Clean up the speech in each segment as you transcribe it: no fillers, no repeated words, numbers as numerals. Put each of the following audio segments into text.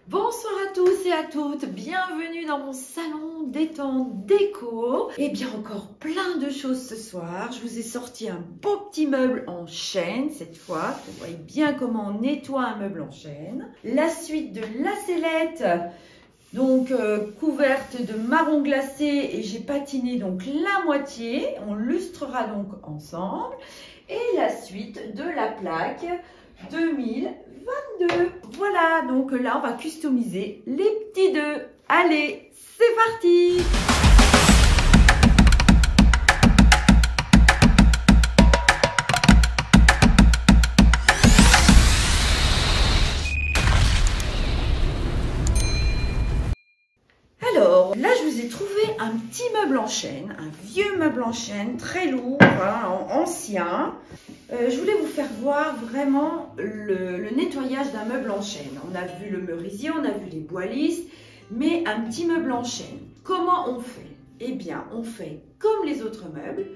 Bonsoir à tous et à toutes, bienvenue dans mon salon détente déco. Et bien encore plein de choses ce soir. Je vous ai sorti un beau petit meuble en chêne cette fois. Vous voyez bien comment on nettoie un meuble en chêne. La suite de la sellette, donc couverte de marron glacé et j'ai patiné donc la moitié. On lustrera donc ensemble. Et la suite de la plaque 2022. Voilà, donc là, on va customiser les petits deux. Allez, c'est parti! Alors, là, je vous ai trouvé un petit meuble en chêne, un vieux meuble en chêne, très lourd, hein, ancien. Je voulais vous faire voir vraiment le nettoyage d'un meuble en chêne. On a vu le merisier, on a vu les bois lisses, mais un petit meuble en chêne. Comment on fait? Eh bien, on fait comme les autres meubles,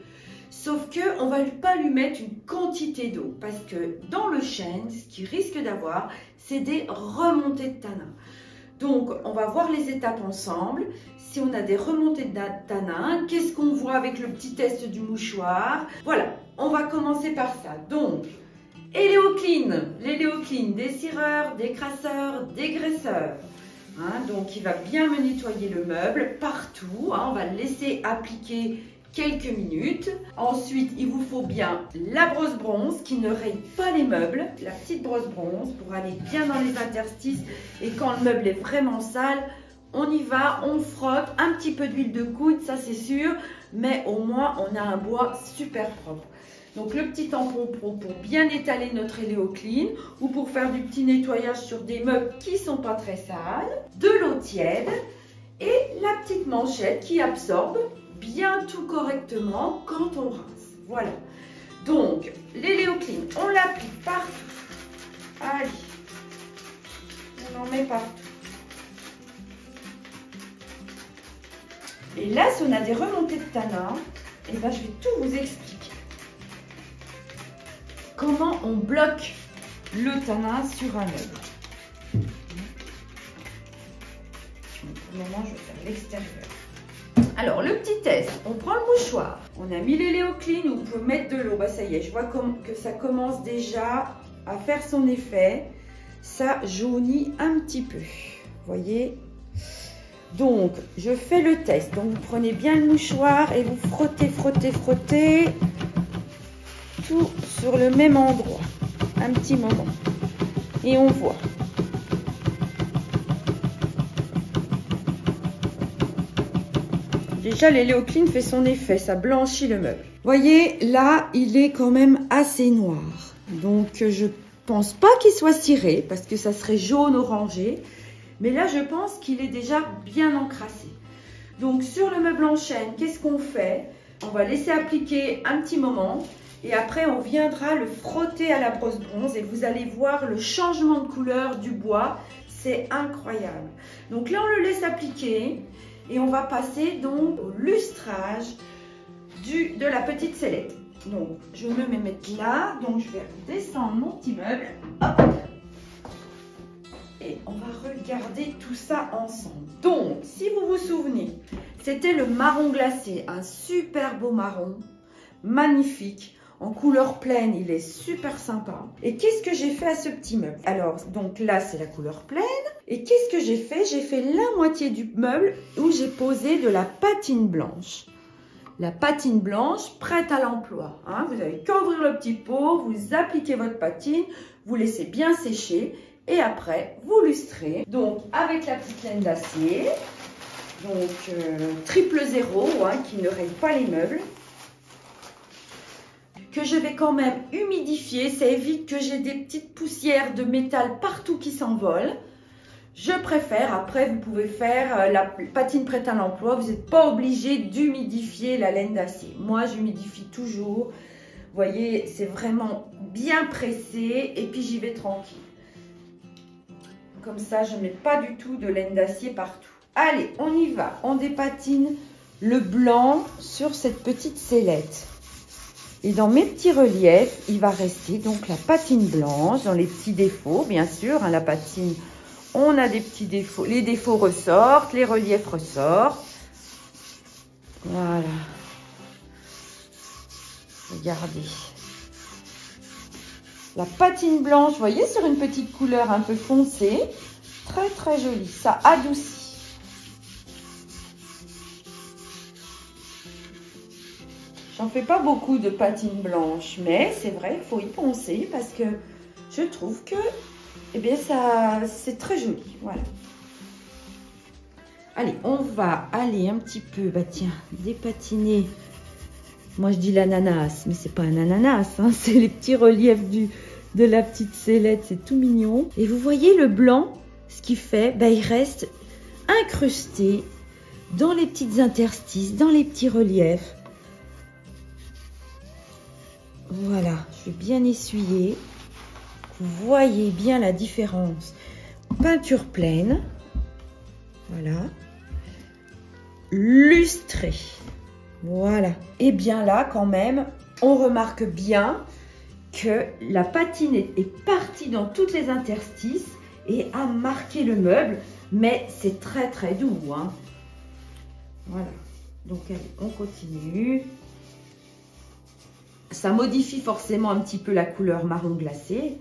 sauf qu'on ne va pas lui mettre une quantité d'eau, parce que dans le chêne, ce qu'il risque d'avoir, c'est des remontées de tanin. Donc, on va voir les étapes ensemble. Si on a des remontées de tanin, qu'est-ce qu'on voit avec le petit test du mouchoir? Voilà, on va commencer par ça. Donc, l'Eléoclean, dessireur, décrasseur, dégraisseur. Hein, donc, il va bien me nettoyer le meuble partout. Hein, on va le laisser appliquer quelques minutes. Ensuite, il vous faut bien la brosse bronze qui ne raye pas les meubles. La petite brosse bronze pour aller bien dans les interstices. Et quand le meuble est vraiment sale, on y va, on frotte. Un petit peu d'huile de coude, ça c'est sûr. Mais au moins, on a un bois super propre. Donc, le petit tampon pro pour bien étaler notre Eléoclean ou pour faire du petit nettoyage sur des meubles qui ne sont pas très sales. De l'eau tiède et la petite manchette qui absorbe bien tout correctement quand on rince. Voilà. Donc, l'Eléoclean, on l'applique partout. Allez. On en met partout. Et là, si on a des remontées de tanin, eh ben, je vais tout vous expliquer. Comment on bloque le tanin sur un meuble. Pour le moment, je vais faire l'extérieur. Alors, le petit test, on prend le mouchoir. On a mis l'Eléoclean, vous pouvez mettre de l'eau. Bah, ça y est, je vois que ça commence déjà à faire son effet. Ça jaunit un petit peu. Vous voyez? Donc, je fais le test. Donc, vous prenez bien le mouchoir et vous frottez, frottez, frottez. Tout sur le même endroit. Un petit moment. Et on voit. Déjà, l'Eléoclean fait son effet, ça blanchit le meuble. Vous voyez, là, il est quand même assez noir. Donc, je pense pas qu'il soit ciré, parce que ça serait jaune orangé. Mais là, je pense qu'il est déjà bien encrassé. Donc, sur le meuble en chêne, qu'est-ce qu'on fait? On va laisser appliquer un petit moment. Et après, on viendra le frotter à la brosse bronze. Et vous allez voir le changement de couleur du bois. C'est incroyable. Donc là, on le laisse appliquer. Et on va passer donc au lustrage de la petite sellette. Donc, je me mets là. Donc, je vais descendre mon petit meuble. Hop. Et on va regarder tout ça ensemble. Donc, si vous vous souvenez, c'était le marron glacé. Un super beau marron. Magnifique. En couleur pleine, il est super sympa. Et qu'est-ce que j'ai fait à ce petit meuble? Alors, donc là, c'est la couleur pleine. Et qu'est-ce que j'ai fait? J'ai fait la moitié du meuble où j'ai posé de la patine blanche. La patine blanche prête à l'emploi. Hein, vous n'avez qu'à ouvrir le petit pot, vous appliquez votre patine, vous laissez bien sécher et après, vous lustrez. Donc, avec la petite laine d'acier, donc triple zéro, hein, qui ne raye pas les meubles. Que je vais quand même humidifier, ça évite que j'ai des petites poussières de métal partout qui s'envolent. Je préfère, après vous pouvez faire la patine prête à l'emploi, vous n'êtes pas obligé d'humidifier la laine d'acier. Moi j'humidifie toujours, vous voyez c'est vraiment bien pressé et puis j'y vais tranquille. Comme ça je ne mets pas du tout de laine d'acier partout. Allez, on y va, on dépatine le blanc sur cette petite sellette. Et dans mes petits reliefs, il va rester donc la patine blanche, dans les petits défauts, bien sûr. Hein, la patine, on a des petits défauts. Les défauts ressortent, les reliefs ressortent. Voilà. Regardez. La patine blanche, vous voyez, sur une petite couleur un peu foncée. Très, très jolie. Ça adoucit. J'en fais pas beaucoup de patine blanche, mais c'est vrai qu'il faut y penser parce que je trouve que, eh bien, ça, c'est très joli. Voilà. Allez, on va aller un petit peu, bah tiens, dépatiner. Moi, je dis l'ananas, mais c'est pas un ananas, hein, c'est les petits reliefs de la petite sellette, c'est tout mignon. Et vous voyez le blanc, ce qu'il fait, bah, il reste incrusté dans les petites interstices, dans les petits reliefs. Voilà, je vais bien essuyer. Vous voyez bien la différence. Peinture pleine. Voilà. Lustrée. Voilà. Et bien là, quand même, on remarque bien que la patine est partie dans toutes les interstices et a marqué le meuble. Mais c'est très, très doux, hein. Voilà. Donc, allez, on continue. Ça modifie forcément un petit peu la couleur marron glacé.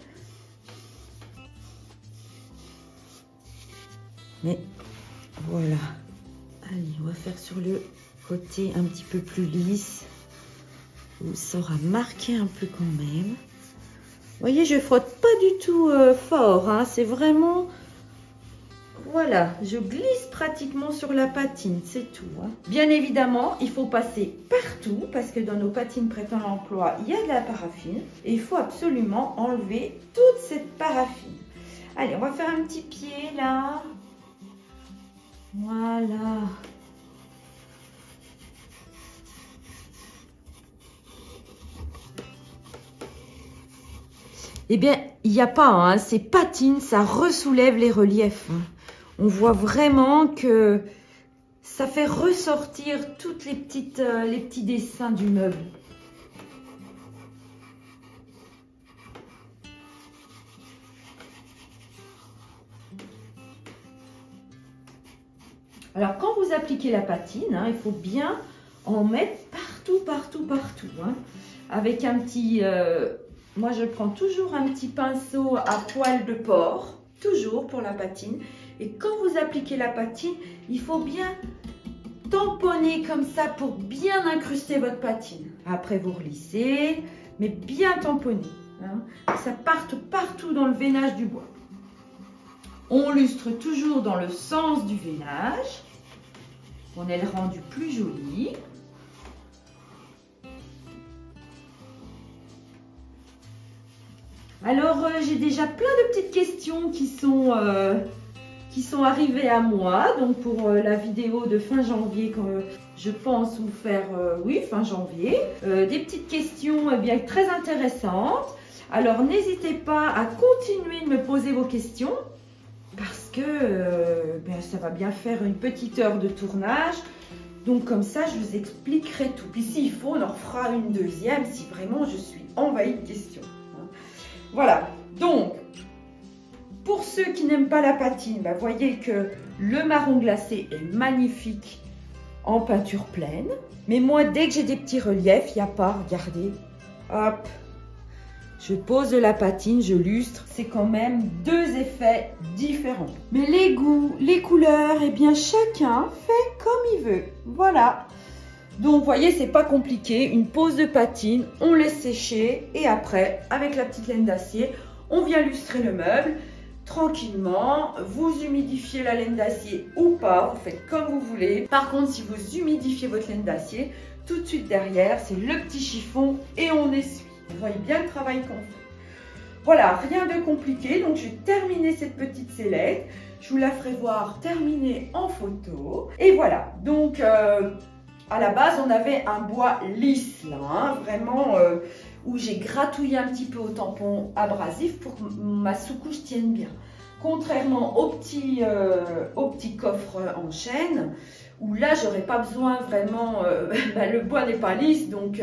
Mais voilà. Allez, on va faire sur le côté un petit peu plus lisse. Où ça aura marqué un peu quand même. Vous voyez, je frotte pas du tout fort, hein. C'est vraiment... Voilà, je glisse pratiquement sur la patine, c'est tout, hein. Bien évidemment, il faut passer partout parce que dans nos patines prêtes à l'emploi, il y a de la paraffine. Et il faut absolument enlever toute cette paraffine. Allez, on va faire un petit pied là. Voilà. Eh bien, il n'y a pas, hein, ces patines, ça ressoulève les reliefs, hein. On voit vraiment que ça fait ressortir toutes les petits dessins du meuble. Alors, quand vous appliquez la patine, hein, il faut bien en mettre partout, partout, partout, hein, avec un petit... moi, je prends toujours un petit pinceau à poil de porc, toujours pour la patine. Et quand vous appliquez la patine, il faut bien tamponner comme ça pour bien incruster votre patine. Après, vous relissez, mais bien tamponner, hein, que ça parte partout dans le veinage du bois. On lustre toujours dans le sens du veinage. On est le rendu plus joli. Alors, j'ai déjà plein de petites questions qui sont arrivées à moi. Donc, pour la vidéo de fin janvier, que je pense vous faire, oui, fin janvier. Des petites questions bien très intéressantes. Alors, n'hésitez pas à continuer de me poser vos questions. Parce que ça va bien faire une petite heure de tournage. Donc comme ça, je vous expliquerai tout. Puis s'il faut, on en fera une deuxième si vraiment je suis envahie de questions. Voilà. Donc, pour ceux qui n'aiment pas la patine, voyez que le marron glacé est magnifique en peinture pleine. Mais moi, dès que j'ai des petits reliefs, il n'y a pas, regardez. Hop. Je pose de la patine, je lustre. C'est quand même deux effets différents. Mais les goûts, les couleurs, eh bien chacun fait comme il veut. Voilà. Donc, vous voyez, c'est pas compliqué. Une pose de patine, on laisse sécher. Et après, avec la petite laine d'acier, on vient lustrer le meuble. Tranquillement, vous humidifiez la laine d'acier ou pas. Vous faites comme vous voulez. Par contre, si vous humidifiez votre laine d'acier, tout de suite derrière, c'est le petit chiffon et on essuie. Vous voyez bien le travail qu'on fait. Voilà, rien de compliqué. Donc, je vais terminer cette petite sellette. Je vous la ferai voir terminée en photo. Et voilà. Donc, à la base, on avait un bois lisse, là. Hein, vraiment, où j'ai gratouillé un petit peu au tampon abrasif pour que ma sous-couche tienne bien. Contrairement au petit coffre en chêne, où là, j'aurais pas besoin vraiment, le bois n'est pas lisse, donc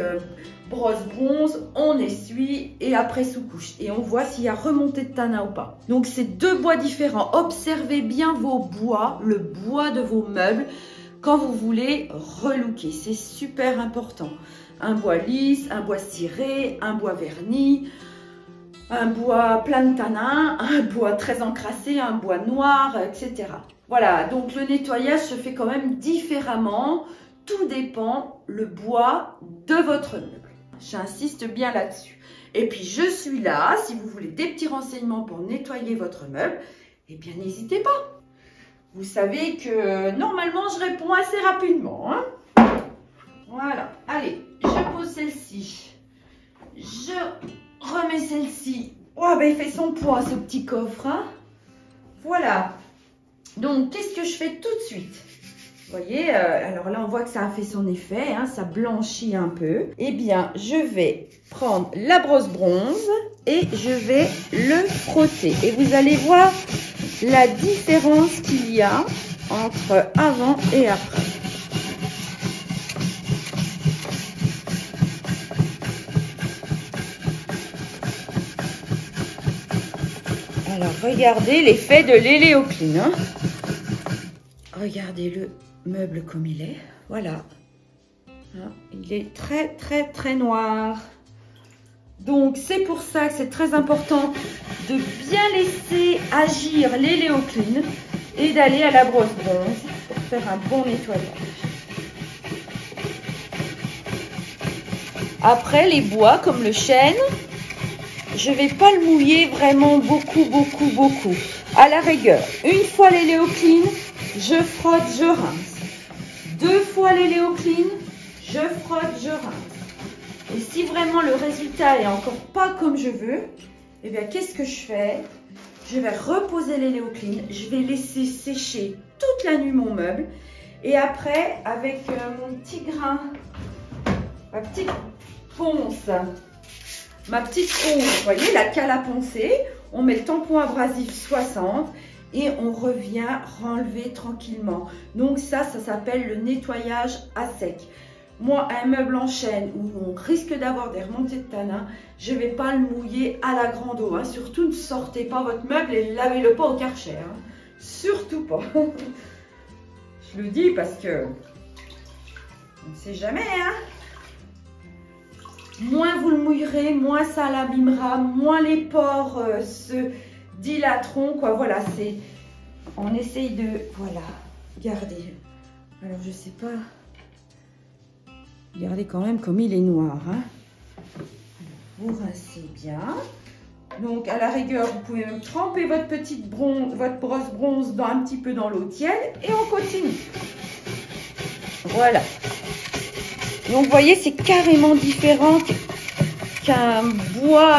brosse bronze, on essuie et après sous-couche. Et on voit s'il y a remontée de tanin ou pas. Donc, c'est deux bois différents. Observez bien vos bois, le bois de vos meubles, quand vous voulez relooker. C'est super important. Un bois lisse, un bois ciré, un bois verni, un bois plein de tanin, un bois très encrassé, un bois noir, etc. Voilà, donc le nettoyage se fait quand même différemment. Tout dépend le bois de votre meuble. J'insiste bien là-dessus. Et puis je suis là, si vous voulez des petits renseignements pour nettoyer votre meuble, eh bien n'hésitez pas. Vous savez que normalement je réponds assez rapidement, hein. Voilà, allez, je pose celle-ci. Je remets celle-ci. Oh, ben il fait son poids ce petit coffre, hein. Voilà. Donc, qu'est-ce que je fais tout de suite? Vous voyez, alors là, on voit que ça a fait son effet, hein, ça blanchit un peu. Eh bien, je vais prendre la brosse bronze et je vais le frotter. Et vous allez voir la différence qu'il y a entre avant et après. Alors, regardez l'effet de l'éléocline, hein. Regardez le meuble comme il est. Voilà. Hein, il est très, très, très noir. Donc, c'est pour ça que c'est très important de bien laisser agir l'éléocline et d'aller à la brosse bronze pour faire un bon nettoyage. Après, les bois comme le chêne, je ne vais pas le mouiller vraiment beaucoup. À la rigueur, une fois l'éléocline, je frotte, je rince. Deux fois l'éléocline, je frotte, je rince. Et si vraiment le résultat est encore pas comme je veux, eh bien qu'est-ce que je fais? Je vais reposer l'éléocline, je vais laisser sécher toute la nuit mon meuble. Et après, avec mon petit grain, ma petite ponce, vous voyez, la cale à poncer, on met le tampon abrasif 60 et on revient renlever tranquillement. Donc ça s'appelle le nettoyage à sec. Moi, un meuble en chêne où on risque d'avoir des remontées de tanin, je ne vais pas le mouiller à la grande eau, hein. Surtout, ne sortez pas votre meuble et lavez-le pas au Karcher, hein. Surtout pas. Je le dis parce que on ne sait jamais, hein. Moins vous le mouillerez, moins ça l'abîmera, moins les pores se dilateront, quoi. Voilà, c'est... On essaye de... Voilà, regardez. Alors, je sais pas... Regardez quand même comme il est noir, hein. Vous rincez bien. Donc, à la rigueur, vous pouvez même tremper votre votre brosse bronze un petit peu dans l'eau tiède et on continue. Voilà. Donc, vous voyez, c'est carrément différent qu'un bois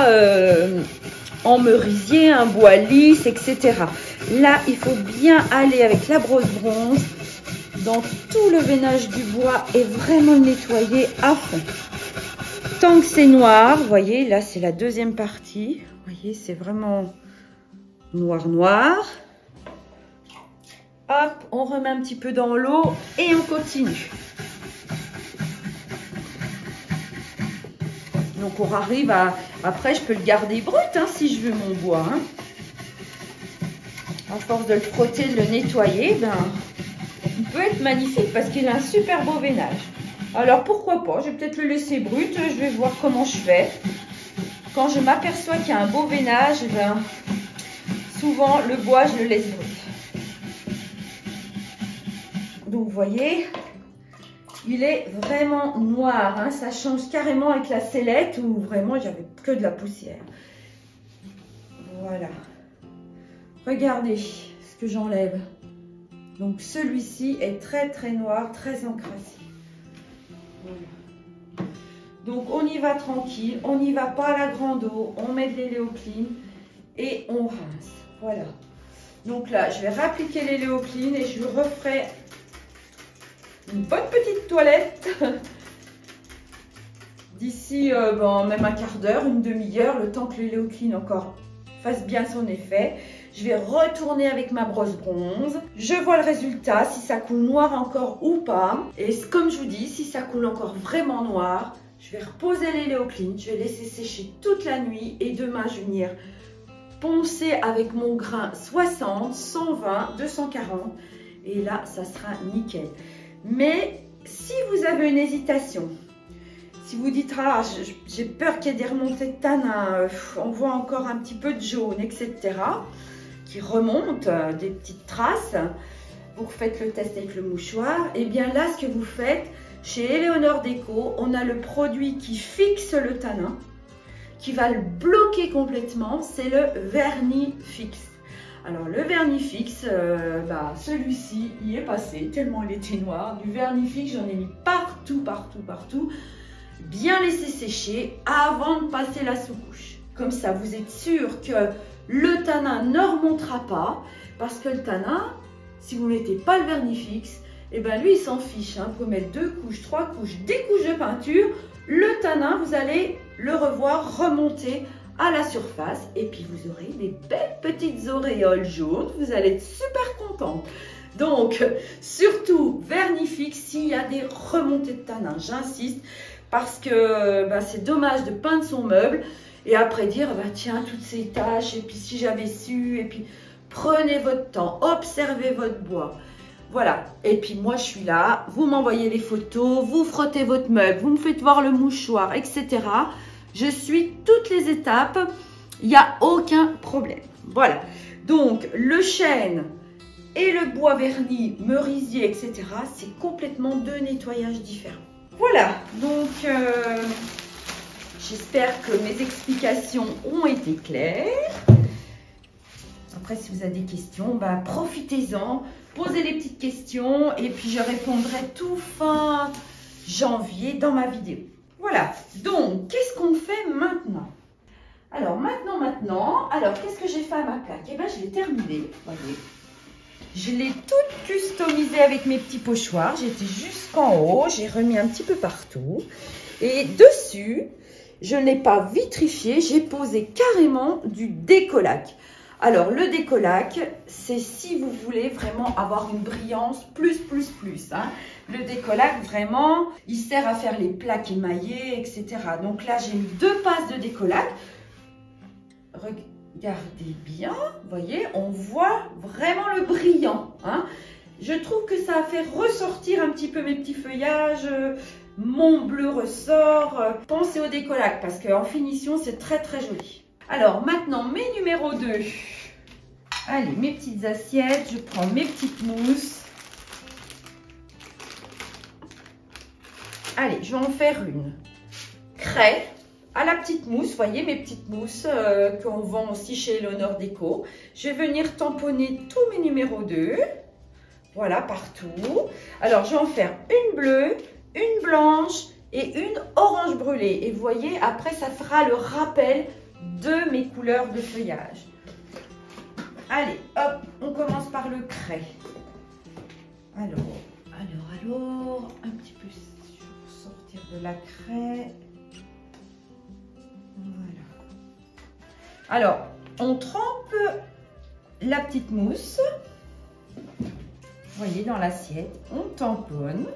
en merisier, un bois lisse, etc. Là, il faut bien aller avec la brosse bronze dans tout le veinage du bois et vraiment le nettoyer à fond. Tant que c'est noir, vous voyez, là, c'est la deuxième partie. Vous voyez, c'est vraiment noir. Hop, on remet un petit peu dans l'eau et on continue. Donc, on arrive à... Après, je peux le garder brut, hein, si je veux mon bois. Hein. À force de le frotter, de le nettoyer, ben, il peut être magnifique parce qu'il a un super beau veinage. Alors, pourquoi pas? Je vais peut-être le laisser brut. Je vais voir comment je fais. Quand je m'aperçois qu'il y a un beau veinage, ben, souvent, le bois, je le laisse brut. Donc, vous voyez... Il est vraiment noir, hein. Ça change carrément avec la sellette où vraiment j'avais que de la poussière. Voilà. Regardez ce que j'enlève. Donc celui-ci est très très noir, très encrassé. Voilà. Donc on y va tranquille, on n'y va pas à la grande eau, on met de l'éléocline et on rince. Voilà. Donc là, je vais réappliquer l'éléocline et je referai une bonne petite toilette d'ici même un quart d'heure, une demi-heure, le temps que l'éléocline encore fasse bien son effet. Je vais retourner avec ma brosse bronze. Je vois le résultat, si ça coule noir encore ou pas. Et comme je vous dis, si ça coule encore vraiment noir, je vais reposer les Léo Clean. Je vais laisser sécher toute la nuit. Et demain, je vais venir poncer avec mon grain 60, 120, 240. Et là, ça sera nickel. Mais si vous avez une hésitation, si vous dites, ah, j'ai peur qu'il y ait des remontées de tanin, on voit encore un petit peu de jaune, etc., qui remontent, des petites traces, vous refaites le test avec le mouchoir, et bien là, ce que vous faites, chez Eleonore Déco, on a le produit qui fixe le tanin, qui va le bloquer complètement, c'est le vernis fixe. Alors le vernis fixe, celui-ci y est passé, tellement il était noir. Du vernis fixe, j'en ai mis partout, partout, partout. Bien laisser sécher avant de passer la sous-couche. Comme ça, vous êtes sûr que le tanin ne remontera pas. Parce que le tanin, si vous ne mettez pas le vernis fixe, et ben lui il s'en fiche. Vous pouvez mettre 2 couches, 3 couches, des couches de peinture. Le tanin, vous allez le revoir remonter à la surface. Et puis vous aurez des belles petites auréoles jaunes. Vous allez être super contente. Donc, surtout, vernis fixe s'il y a des remontées de tanin. J'insiste. Parce que c'est dommage de peindre son meuble et après dire, tiens, toutes ces taches, et puis si j'avais su, et puis prenez votre temps, observez votre bois. Voilà, et puis moi je suis là, vous m'envoyez les photos, vous frottez votre meuble, vous me faites voir le mouchoir, etc. Je suis toutes les étapes, il n'y a aucun problème. Voilà, donc le chêne et le bois verni, merisier, etc. c'est complètement 2 nettoyages différents. Voilà, donc j'espère que mes explications ont été claires. Après, si vous avez des questions, profitez-en, posez les petites questions et puis je répondrai tout fin janvier dans ma vidéo. Voilà, donc qu'est-ce qu'on fait maintenant? Alors maintenant, qu'est-ce que j'ai fait à ma plaque? Eh bien, je l'ai terminée, voyez. Je l'ai toute customisée avec mes petits pochoirs. J'étais jusqu'en haut. J'ai remis un petit peu partout. Et dessus, je n'ai pas vitrifié. J'ai posé carrément du décollac. Alors, le décollac, c'est si vous voulez vraiment avoir une brillance plus. Le décollac, vraiment, il sert à faire les plaques émaillées, etc. Donc là, j'ai mis 2 passes de décollac. Regardez bien, vous voyez, on voit vraiment le brillant. Je trouve que ça a fait ressortir un petit peu mes petits feuillages. Mon bleu ressort. Pensez au décollac parce qu'en finition, c'est très joli. Alors maintenant, mes numéros 2. Allez, mes petites assiettes. Je prends mes petites mousses. Allez, je vais en faire une. Craie. À la petite mousse, vous voyez mes petites mousses qu'on vend aussi chez Eleonore Déco. Je vais venir tamponner tous mes numéros 2. Voilà, partout. Alors, je vais en faire une bleue, une blanche et une orange brûlée. Et vous voyez, après, ça fera le rappel de mes couleurs de feuillage. Allez, hop, on commence par le craie. Alors, un petit peu, je vais sortir de la craie. Voilà. Alors, on trempe la petite mousse. Vous voyez, dans l'assiette, on tamponne.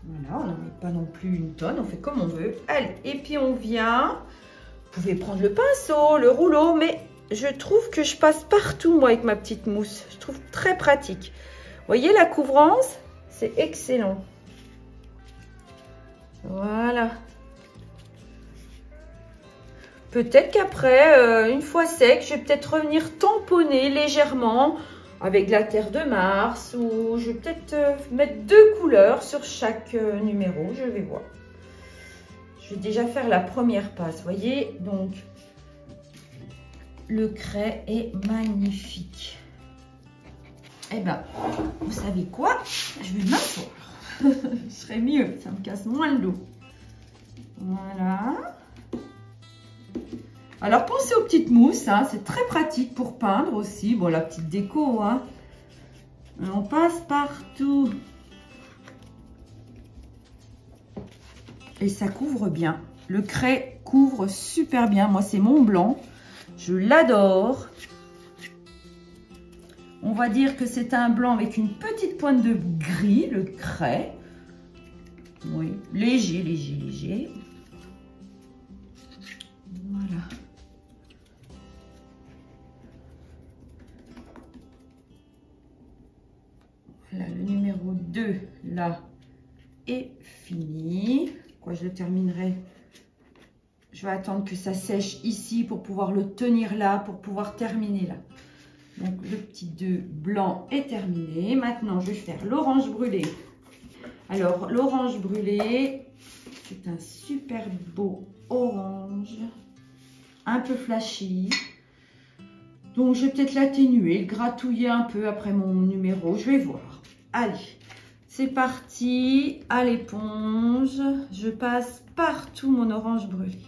Voilà, on n'en met pas non plus une tonne, on fait comme on veut. Allez, et puis on vient. Vous pouvez prendre le pinceau, le rouleau, mais je trouve que je passe partout, moi, avec ma petite mousse. Je trouve très pratique. Vous voyez la couvrance? C'est excellent. Voilà. Peut-être qu'après, une fois sec, je vais peut-être revenir tamponner légèrement avec de la terre de Mars ou je vais peut-être mettre 2 couleurs sur chaque numéro. Je vais voir. Je vais déjà faire la première passe. Vous voyez, donc le craie est magnifique. Eh bien, vous savez quoi? Je vais m'asseoir. Ce serait mieux, ça me casse moins le dos. Voilà. Alors, pensez aux petites mousses, c'est très pratique pour peindre aussi. Bon, la petite déco, on passe partout. Et ça couvre bien. Le craie couvre super bien. Moi, c'est mon blanc. Je l'adore. On va dire que c'est un blanc avec une petite pointe de gris, le craie. Oui, léger, léger, léger. Voilà. Voilà, le numéro 2, là, est fini. Quoi, je le terminerai. Je vais attendre que ça sèche ici pour pouvoir le tenir là, pour pouvoir terminer là. Donc, le petit 2 blanc est terminé. Maintenant, je vais faire l'orange brûlé. Alors, l'orange brûlé, c'est un super beau orange, un peu flashy. Donc, je vais peut-être l'atténuer, le gratouiller un peu après mon numéro. Je vais voir. Allez, c'est parti. À l'éponge, je passe partout mon orange brûlé.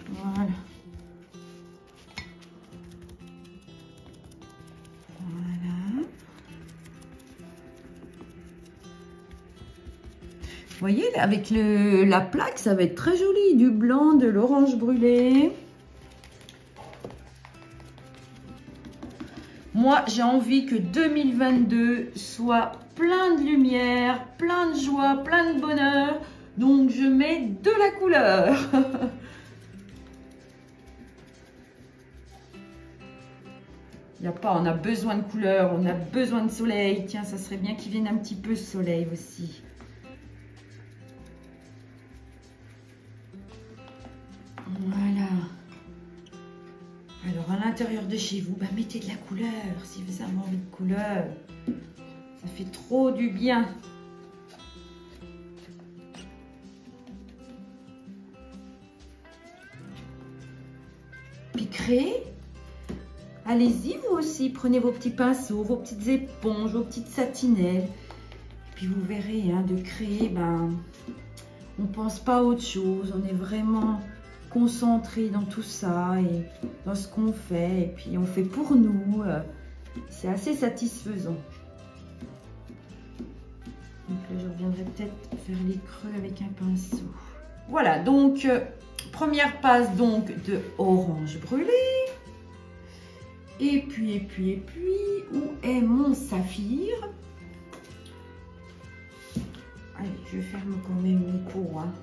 Voilà. Voilà. Vous voyez, avec la plaque, ça va être très joli. Du blanc, de l'orange brûlé. Moi, j'ai envie que 2022 soit plein de lumière, plein de joie, plein de bonheur. Donc, je mets de la couleur. Il n'y a pas, on a besoin de couleur, on a besoin de soleil. Tiens, ça serait bien qu'il vienne un petit peu soleil aussi. Voilà. Alors, à l'intérieur de chez vous, bah, mettez de la couleur si vous avez envie de couleur. Ça fait trop du bien. Puis créez. Allez-y, vous aussi. Prenez vos petits pinceaux, vos petites éponges, vos petites satinelles. Puis vous verrez, hein, de créer, ben, on ne pense pas à autre chose. On est vraiment concentré dans tout ça et dans ce qu'on fait. Et puis on fait pour nous. C'est assez satisfaisant. Donc là, je reviendrai peut-être faire les creux avec un pinceau. Voilà, donc première passe donc de orange brûlé. Et puis, où est mon saphir? Allez, je ferme quand même mes pots. Hein.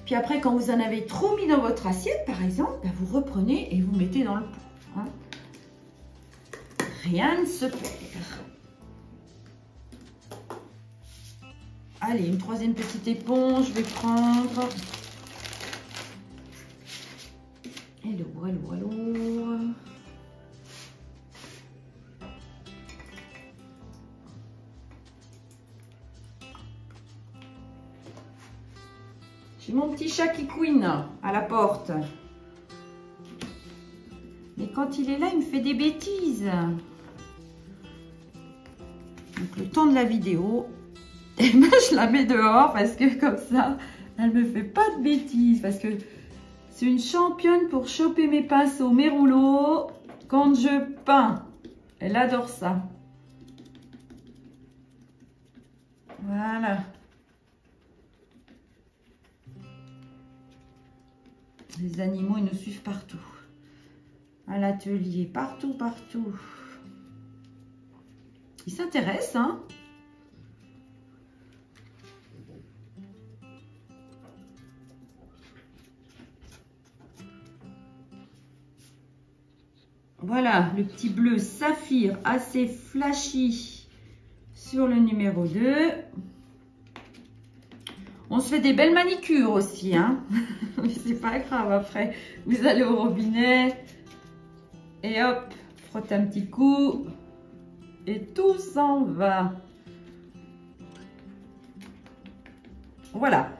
Puis après, quand vous en avez trop mis dans votre assiette, par exemple, ben vous reprenez et vous mettez dans le pot. Hein. Rien ne se perd. Allez, une troisième petite éponge, je vais prendre. Hello, hello, hello. J'ai mon petit chat qui couine à la porte. Mais quand il est là, il me fait des bêtises. Donc le temps de la vidéo, et ben, je la mets dehors parce que comme ça, elle me fait pas de bêtises. Parce que c'est une championne pour choper mes pinceaux, mes rouleaux quand je peins. Elle adore ça. Voilà. Les animaux, ils nous suivent partout. À l'atelier, partout, partout. Ils s'intéressent, hein? Voilà, le petit bleu saphir assez flashy sur le numéro 2. On se fait des belles manicures aussi, hein. Mais c'est pas grave, après, vous allez au robinet et hop, frotte un petit coup et tout s'en va. Voilà.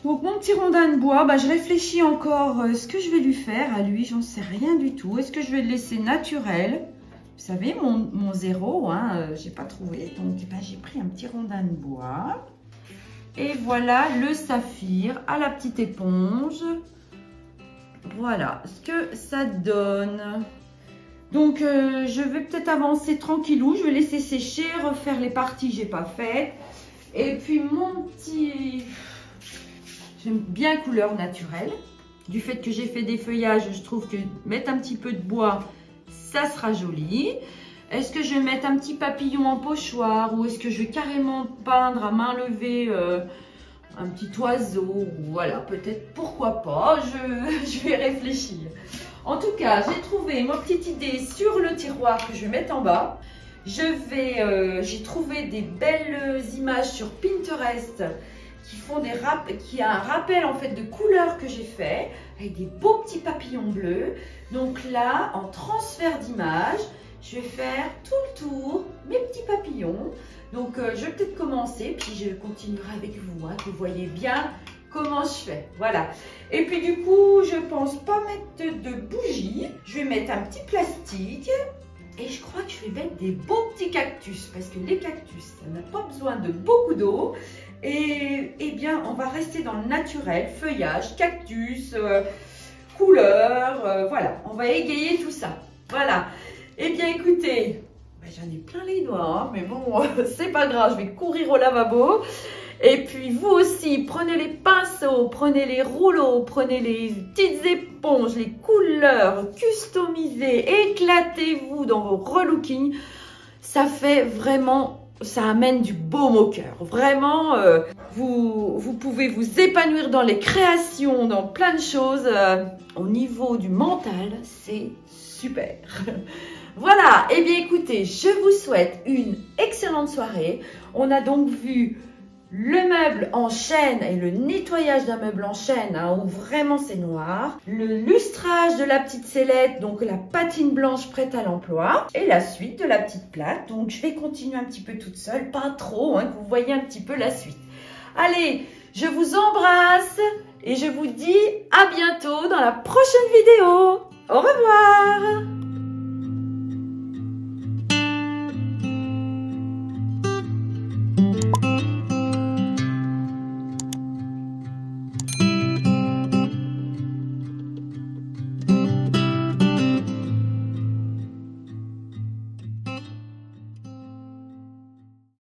Donc mon petit rondin de bois, bah, je réfléchis encore ce que je vais lui faire à lui, j'en sais rien du tout. Est-ce que je vais le laisser naturel? Vous savez, mon zéro, hein, j'ai pas trouvé. Donc bah, j'ai pris un petit rondin de bois. Et voilà le saphir à la petite éponge. Voilà ce que ça donne. Donc je vais peut-être avancer tranquillou. Je vais laisser sécher, refaire les parties que j'ai pas faites. Et puis mon petit... J'aime bien couleur naturelle. Du fait que j'ai fait des feuillages, je trouve que mettre un petit peu de bois, ça sera joli. Est-ce que je vais mettre un petit papillon en pochoir ou est-ce que je vais carrément peindre à main levée un petit oiseau? Voilà, peut-être, pourquoi pas, je vais réfléchir. En tout cas, j'ai trouvé ma petite idée sur le tiroir que je vais mettre en bas. J'ai trouvé des belles images sur Pinterest qui a un rappel en fait de couleurs que j'ai fait avec des beaux petits papillons bleus. Donc là, en transfert d'image, je vais faire tout le tour mes petits papillons. Donc je vais peut-être commencer, puis je continuerai avec vous, que vous voyez bien comment je fais. Voilà. Et puis du coup, je pense pas mettre de bougies. Je vais mettre un petit plastique. Et je crois que je vais mettre des beaux petits cactus parce que les cactus, ça n'a pas besoin de beaucoup d'eau. Et bien, on va rester dans le naturel, feuillage, cactus, couleurs, voilà. On va égayer tout ça. Voilà. Eh bien, écoutez, j'en ai plein les doigts, mais bon, c'est pas grave, je vais courir au lavabo. Et puis vous aussi, prenez les pinceaux, prenez les rouleaux, prenez les petites éponges, les couleurs, customisez, éclatez-vous dans vos relookings. Ça fait vraiment, ça amène du baume au cœur. Vraiment, vous pouvez vous épanouir dans les créations, dans plein de choses. Au niveau du mental, c'est super. Voilà, et bien écoutez, je vous souhaite une excellente soirée. On a donc vu le meuble en chêne et le nettoyage d'un meuble en chêne, où vraiment c'est noir. Le lustrage de la petite sellette, donc la patine blanche prête à l'emploi. Et la suite de la petite plaque. Donc je vais continuer un petit peu toute seule, pas trop, que vous voyez un petit peu la suite. Allez, je vous embrasse et je vous dis à bientôt dans la prochaine vidéo. Au revoir!